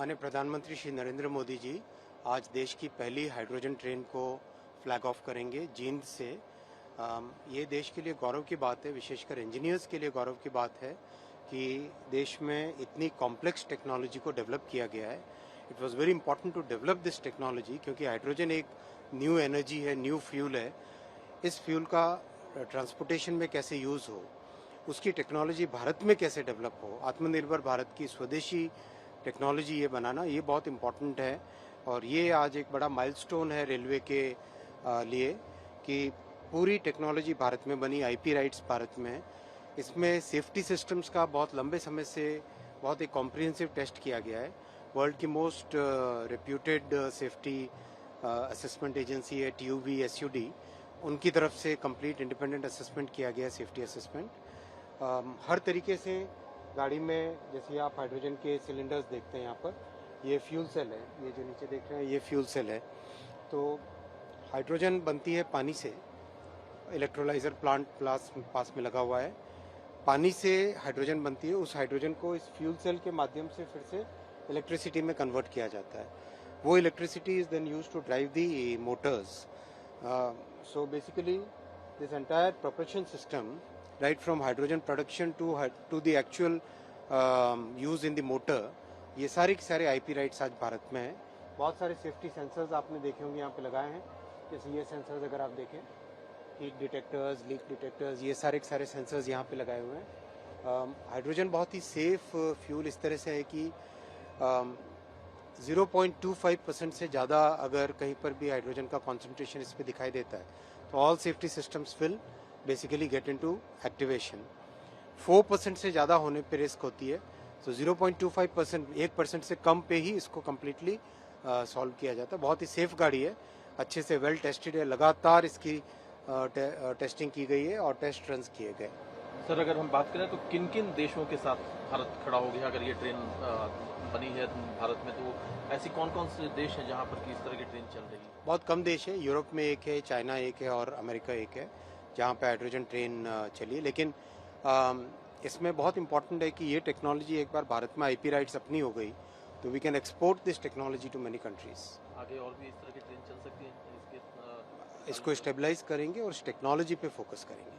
माननीय प्रधानमंत्री श्री नरेंद्र मोदी जी आज देश की पहली हाइड्रोजन ट्रेन को फ्लैग ऑफ करेंगे जींद से। ये देश के लिए गौरव की बात है, विशेषकर इंजीनियर्स के लिए गौरव की बात है कि देश में इतनी कॉम्प्लेक्स टेक्नोलॉजी को डेवलप किया गया है। It was very important to develop this technology क्योंकि हाइड्रोजन एक न्यू एनर्जी है, न्यू फ्यूल है। इस फ्यूल का ट्रांसपोर्टेशन में कैसे यूज़ हो, उसकी टेक्नोलॉजी भारत में कैसे डेवलप हो, आत्मनिर्भर भारत की स्वदेशी टेक्नोलॉजी ये बनाना, ये बहुत इम्पोर्टेंट है। और ये आज एक बड़ा माइलस्टोन है रेलवे के लिए कि पूरी टेक्नोलॉजी भारत में बनी, आईपी राइट्स भारत में है। इसमें सेफ्टी सिस्टम्स का बहुत लंबे समय से बहुत एक कॉम्प्रिहेंसिव टेस्ट किया गया है। वर्ल्ड की most reputed safety assessment agency है TUV SUD, उनकी तरफ से कंप्लीट इंडिपेंडेंट असेसमेंट किया गया है, सेफ्टी असेसमेंट। हर तरीके से गाड़ी में, जैसे आप हाइड्रोजन के सिलेंडर्स देखते हैं यहाँ पर, ये फ्यूल सेल है, ये जो नीचे देख रहे हैं ये फ्यूल सेल है। तो हाइड्रोजन बनती है पानी से, इलेक्ट्रोलाइजर प्लांट पास में लगा हुआ है। पानी से हाइड्रोजन बनती है, उस हाइड्रोजन को इस फ्यूल सेल के माध्यम से फिर से इलेक्ट्रिसिटी में कन्वर्ट किया जाता है। वो electricity is then used to drive the motors. So basically this entire propulsion system, right from hydrogen production to the actual use in the motor, ये सारे के सारे IP राइट्स आज भारत में हैं। बहुत सारे सेफ्टी सेंसर्स आपने देखे होंगे यहाँ पे लगाए हैं, जैसे ये सेंसर्स अगर आप देखें, हीट डिटेक्टर्स, लीक डिटेक्टर्स, ये सारे के सारे सेंसर्स यहाँ पे लगाए हुए हैं। हाइड्रोजन बहुत ही सेफ फ्यूल इस तरह से है कि 0.25% से ज़्यादा अगर कहीं पर भी हाइड्रोजन का कॉन्सेंट्रेशन इस पर दिखाई देता है तो all safety systems will basically get into activation. 4% से ज़्यादा होने पे रिस्क होती है, तो 0.25%, 1% से कम पे ही इसको कम्प्लीटली सॉल्व किया जाता है। बहुत ही सेफ गाड़ी है, अच्छे से वेल टेस्टेड है, लगातार इसकी टेस्टिंग की गई है और टेस्ट रन किए गए। सर, अगर हम बात करें तो किन किन देशों के साथ भारत खड़ा हो गया अगर ये ट्रेन बनी है भारत में, तो ऐसी कौन कौन से देश हैं जहाँ पर कि इस तरह की ट्रेन चल रही है? बहुत कम देश है, यूरोप में एक है, चाइना एक है और अमेरिका एक है जहाँ पे हाइड्रोजन ट्रेन चली। लेकिन इसमें बहुत इंपॉर्टेंट है कि ये टेक्नोलॉजी एक बार भारत में IP राइट्स अपनी हो गई तो we can export this technology to many countries. आगे और भी इस तरह की ट्रेन चल सकती है? इसको स्टेबलाइज करेंगे और इस टेक्नोलॉजी पे फोकस करेंगे।